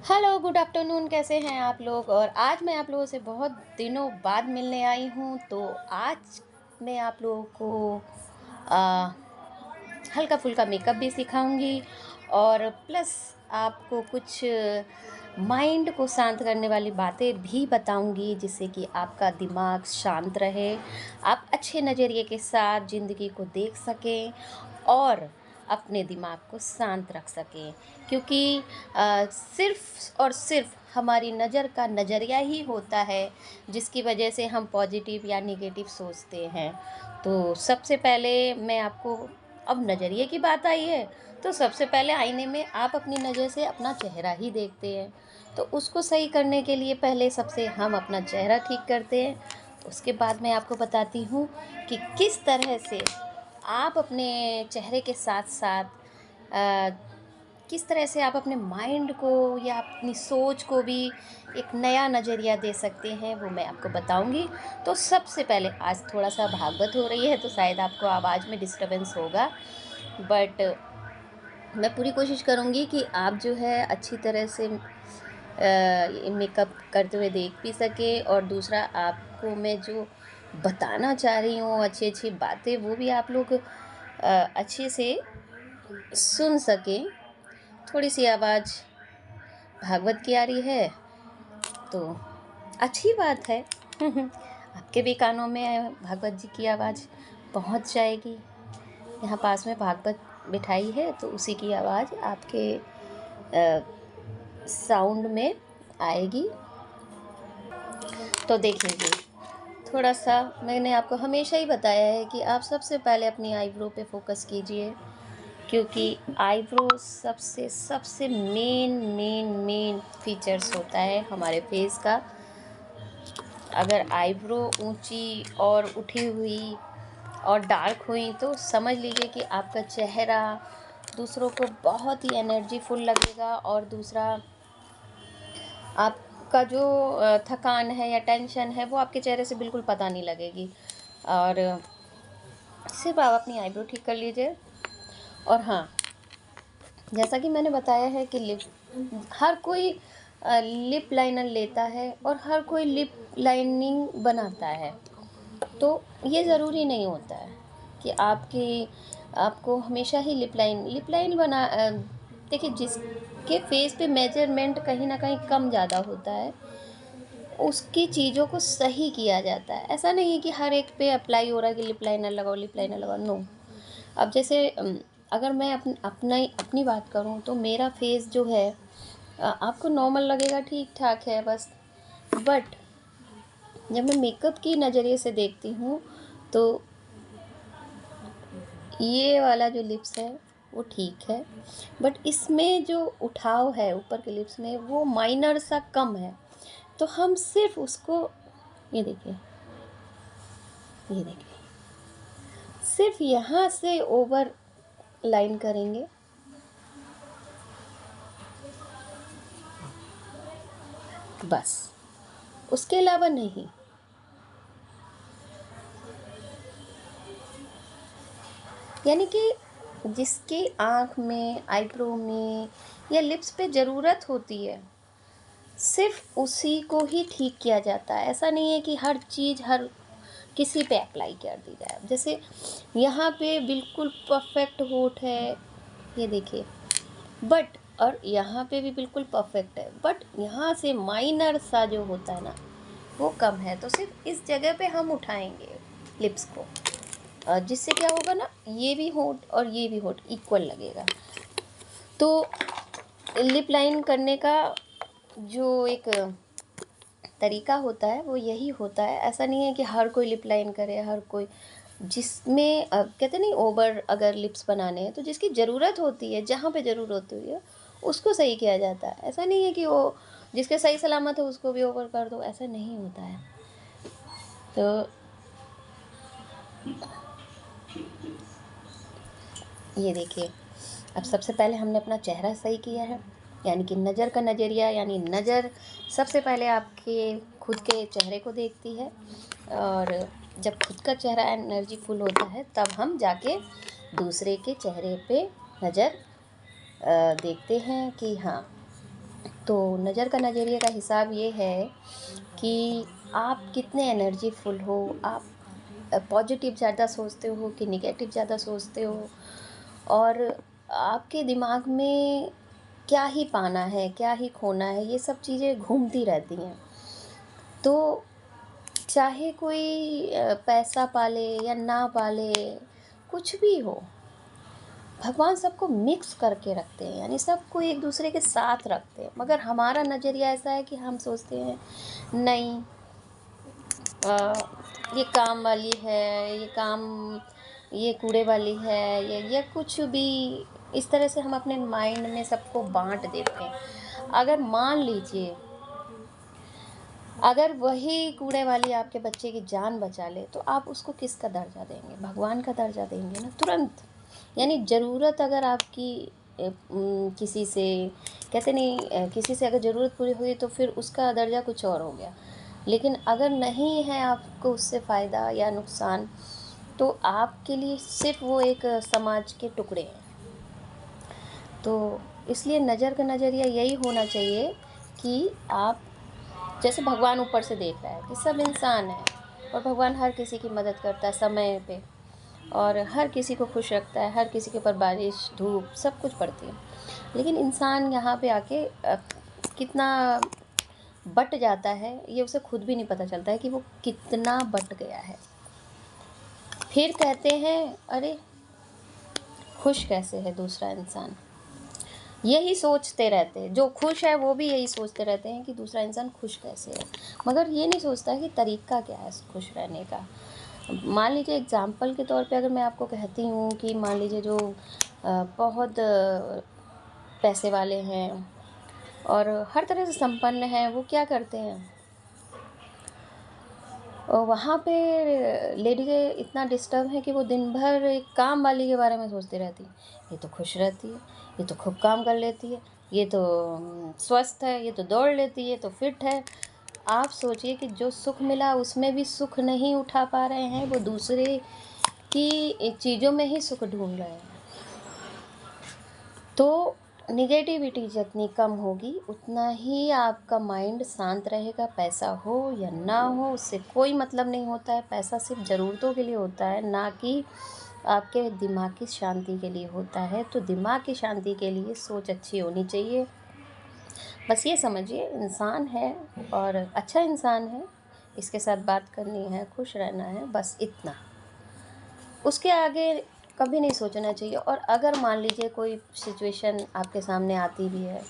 Hello, good afternoon. कैसे हैं आप लोग? और आज मैं आप लोगों से बहुत दिनों बाद मिलने आई हूँ। तो आज मैं आप लोगों को आ, हल्का फुल्का मेकअप भी सिखाऊंगी और प्लस आपको कुछ माइंड को शांत करने वाली बातें भी बताऊंगी, जिससे कि आपका दिमाग शांत रहे, आप अच्छे नज़रिए के साथ ज़िंदगी को देख सकें और अपने दिमाग को शांत रख सकें। क्योंकि सिर्फ़ और सिर्फ़ हमारी नज़र का नज़रिया ही होता है जिसकी वजह से हम पॉजिटिव या नेगेटिव सोचते हैं। तो सबसे पहले मैं आपको, अब नज़रिए की बात आई है, तो सबसे पहले आईने में आप अपनी नज़र से अपना चेहरा ही देखते हैं। तो उसको सही करने के लिए पहले सबसे हम अपना चेहरा ठीक करते हैं। उसके बाद मैं आपको बताती हूँ कि किस तरह से आप अपने चेहरे के साथ साथ किस तरह से आप अपने माइंड को या अपनी सोच को भी एक नया नज़रिया दे सकते हैं, वो मैं आपको बताऊंगी। तो सबसे पहले, आज थोड़ा सा भागवत हो रही है तो शायद आपको आवाज़ में डिस्टरबेंस होगा, बट मैं पूरी कोशिश करूंगी कि आप जो है अच्छी तरह से मेकअप करते हुए देख भी सके, और दूसरा आपको मैं जो बताना चाह रही हूँ अच्छी अच्छी बातें, वो भी आप लोग अच्छे से सुन सकें। थोड़ी सी आवाज़ भागवत की आ रही है तो अच्छी बात है। आपके भी कानों में भागवत जी की आवाज़ पहुंच जाएगी। यहाँ पास में भागवत बिठाई है तो उसी की आवाज़ आपके साउंड में आएगी। तो देखिए, थोड़ा सा मैंने आपको हमेशा ही बताया है कि आप सबसे पहले अपनी आईब्रो पे फोकस कीजिए, क्योंकि आईब्रो सबसे सबसे मेन मेन मेन फीचर्स होता है हमारे फेस का। अगर आईब्रो ऊंची और उठी हुई और डार्क हुई तो समझ लीजिए कि आपका चेहरा दूसरों को बहुत ही एनर्जीफुल लगेगा, और दूसरा आपका जो थकान है या टेंशन है वो आपके चेहरे से बिल्कुल पता नहीं लगेगी। और सिर्फ आप अपनी आईब्रो ठीक कर लीजिए। और हाँ, जैसा कि मैंने बताया है कि हर कोई लिप लाइनर लेता है और हर कोई लिप लाइनिंग बनाता है। तो ये ज़रूरी नहीं होता है कि आपको हमेशा ही लिप लाइन देखिए, जिसके फेस पे मेजरमेंट कहीं ना कहीं कम ज़्यादा होता है उसकी चीज़ों को सही किया जाता है। ऐसा नहीं है कि हर एक पे अप्लाई हो रहा है कि लिप लाइनर लगाओ, नो। अब जैसे अगर मैं अपनी बात करूं तो मेरा फेस जो है आपको नॉर्मल लगेगा, ठीक ठाक है बस। बट जब मैं मेकअप की नज़रिए से देखती हूँ तो ये वाला जो लिप्स है वो ठीक है, बट इसमें जो उठाव है ऊपर के लिप्स में वो माइनर सा कम है। तो हम सिर्फ उसको, ये देखिए, ये देखिए, सिर्फ यहाँ से ओवर लाइन करेंगे, बस, उसके अलावा नहीं। यानी कि जिसकी आँख में, आईब्रो में या लिप्स पे ज़रूरत होती है सिर्फ उसी को ही ठीक किया जाता है। ऐसा नहीं है कि हर चीज़ हर किसी पे अप्लाई कर दी जाए। जैसे यहाँ पे बिल्कुल परफेक्ट होठ है, ये देखिए, बट और यहाँ पे भी बिल्कुल परफेक्ट है, बट यहाँ से माइनर सा जो होता है ना वो कम है। तो सिर्फ इस जगह पे हम उठाएंगे लिप्स को, जिससे क्या होगा ना, ये भी होठ और ये भी होठ इक्वल लगेगा। तो लिप लाइन करने का जो एक तरीका होता है वो यही होता है। ऐसा नहीं है कि हर कोई लिप लाइन करे, हर कोई, जिसमें कहते नहीं, ओवर अगर लिप्स बनाने हैं तो जिसकी ज़रूरत होती है, जहाँ पे ज़रूरत होती है उसको सही किया जाता है। ऐसा नहीं है कि वो जिसके सही सलामत है उसको भी ओवर कर दो, ऐसा नहीं होता है। तो ये देखिए, अब सबसे पहले हमने अपना चेहरा सही किया है, यानी कि नज़र का नज़रिया, यानी नज़र सबसे पहले आपके खुद के चेहरे को देखती है, और जब खुद का चेहरा एनर्जीफुल होता है तब हम जाके दूसरे के चेहरे पे नज़र देखते हैं कि हाँ, तो नज़र का नज़रिए का हिसाब ये है कि आप कितने एनर्जीफुल हो, आप पॉजिटिव ज़्यादा सोचते हो कि निगेटिव ज़्यादा सोचते हो, और आपके दिमाग में क्या ही पाना है, क्या ही खोना है, ये सब चीज़ें घूमती रहती हैं। तो चाहे कोई पैसा पाले या ना पाले, कुछ भी हो, भगवान सबको मिक्स करके रखते हैं, यानी सबको एक दूसरे के साथ रखते हैं। मगर हमारा नज़रिया ऐसा है कि हम सोचते हैं नहीं, अ, ये काम वाली है, ये कूड़े वाली है, या कुछ भी, इस तरह से हम अपने माइंड में सबको बांट देते हैं। अगर मान लीजिए, अगर वही कूड़े वाली आपके बच्चे की जान बचा ले, तो आप उसको किसका दर्जा देंगे? भगवान का दर्जा देंगे ना, तुरंत। यानी ज़रूरत अगर आपकी किसी से, कहते नहीं, किसी से अगर ज़रूरत पूरी हुई तो फिर उसका दर्जा कुछ और हो गया। लेकिन अगर नहीं है आपको उससे फ़ायदा या नुकसान, तो आपके लिए सिर्फ वो एक समाज के टुकड़े हैं। तो इसलिए नज़र का नज़रिया यही होना चाहिए कि आप, जैसे भगवान ऊपर से देख रहा है कि सब इंसान है, और भगवान हर किसी की मदद करता है समय पे, और हर किसी को खुश रखता है, हर किसी के ऊपर बारिश धूप सब कुछ पड़ती है। लेकिन इंसान यहाँ पे आके कितना बट जाता है, ये उसे खुद भी नहीं पता चलता है कि वो कितना बट गया है। फिर कहते हैं अरे खुश कैसे है दूसरा इंसान, यही सोचते रहते हैं। जो खुश है वो भी यही सोचते रहते हैं कि दूसरा इंसान खुश कैसे है, मगर ये नहीं सोचता कि तरीका क्या है खुश रहने का। मान लीजिए एग्ज़ाम्पल के तौर पे अगर मैं आपको कहती हूँ कि मान लीजिए जो बहुत पैसे वाले हैं और हर तरह से संपन्न हैं, वो क्या करते हैं, वहाँ पे लेडीज़ें इतना डिस्टर्ब है कि वो दिन भर एक काम वाली के बारे में सोचती रहती हैं। ये तो खुश रहती है, ये तो खूब काम कर लेती है, ये तो स्वस्थ है, ये तो दौड़ लेती है, ये तो फिट है। आप सोचिए कि जो सुख मिला उसमें भी सुख नहीं उठा पा रहे हैं, वो दूसरे की चीज़ों में ही सुख ढूंढ रहे हैं। तो निगेटिविटी जितनी कम होगी उतना ही आपका माइंड शांत रहेगा। पैसा हो या ना हो उससे कोई मतलब नहीं होता है। पैसा सिर्फ ज़रूरतों के लिए होता है, ना कि आपके दिमाग की शांति के लिए होता है। तो दिमाग की शांति के लिए सोच अच्छी होनी चाहिए। बस ये समझिए इंसान है और अच्छा इंसान है, इसके साथ बात करनी है, खुश रहना है, बस इतना। उसके आगे कभी नहीं सोचना चाहिए। और अगर मान लीजिए कोई सिचुएशन आपके सामने आती भी है,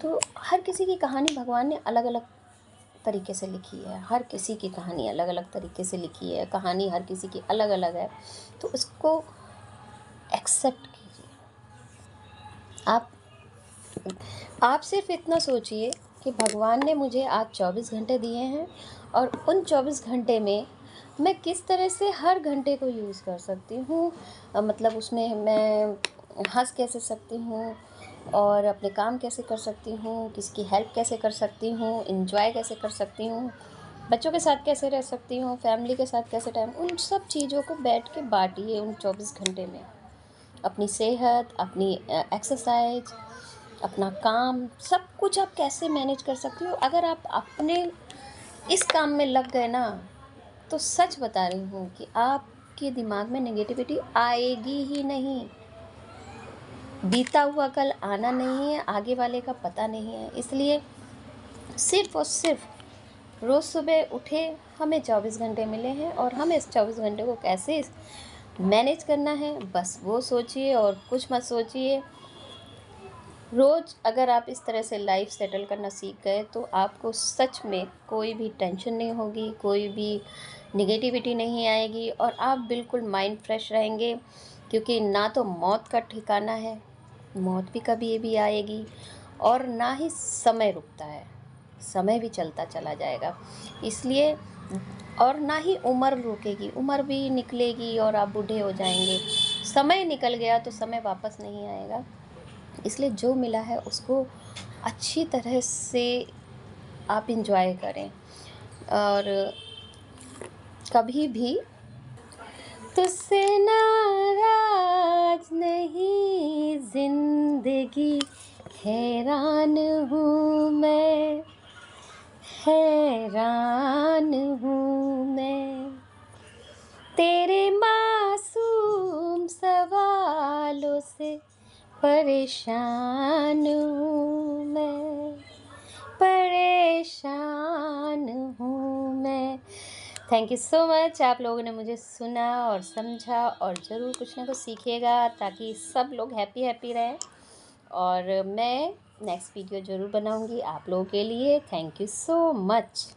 तो हर किसी की कहानी भगवान ने अलग अलग तरीके से लिखी है। हर किसी की कहानी अलग अलग तरीके से लिखी है, कहानी हर किसी की अलग अलग है। तो उसको एक्सेप्ट कीजिए। आप आप सिर्फ इतना सोचिए कि भगवान ने मुझे आज 24 घंटे दिए हैं, और उन 24 घंटे में मैं किस तरह से हर घंटे को यूज़ कर सकती हूँ। मतलब उसमें मैं हंस कैसे सकती हूँ, और अपने काम कैसे कर सकती हूँ, किसी की हेल्प कैसे कर सकती हूँ, एंजॉय कैसे कर सकती हूँ, बच्चों के साथ कैसे रह सकती हूँ, फैमिली के साथ कैसे टाइम, उन सब चीज़ों को बैठ के बांटिए उन 24 घंटे में। अपनी सेहत, अपनी एक्सरसाइज, अपना काम, सब कुछ आप कैसे मैनेज कर सकती हो। अगर आप अपने इस काम में लग गए ना, तो सच बता रही हूँ कि आपके दिमाग में नेगेटिविटी आएगी ही नहीं। बीता हुआ कल आना नहीं है, आगे वाले का पता नहीं है। इसलिए सिर्फ और सिर्फ रोज़ सुबह उठे, हमें 24 घंटे मिले हैं और हमें इस 24 घंटे को कैसे मैनेज करना है, बस वो सोचिए और कुछ मत सोचिए। रोज़ अगर आप इस तरह से लाइफ सेटल करना सीख गए, तो आपको सच में कोई भी टेंशन नहीं होगी, कोई भी निगेटिविटी नहीं आएगी, और आप बिल्कुल माइंड फ्रेश रहेंगे। क्योंकि ना तो मौत का ठिकाना है, मौत भी कभी भी आएगी, और ना ही समय रुकता है, समय भी चलता चला जाएगा। इसलिए, और ना ही उम्र रुकेगी, उम्र भी निकलेगी और आप बूढ़े हो जाएंगे। समय निकल गया तो समय वापस नहीं आएगा। इसलिए जो मिला है उसको अच्छी तरह से आप इंजॉय करें, और कभी भी तुझसे नाराज नहीं, जिंदगी हैरान हूँ, हैरान हूँ मैं, तेरे मासूम सवालों से परेशान हूँ मैं, परेशान हूँ मैं। थैंक यू सो मच, आप लोगों ने मुझे सुना और समझा, और ज़रूर कुछ ना कुछ सीखिएगा ताकि सब लोग हैप्पी हैप्पी रहें। और मैं नेक्स्ट वीडियो ज़रूर बनाऊँगी आप लोगों के लिए। Thank you so much.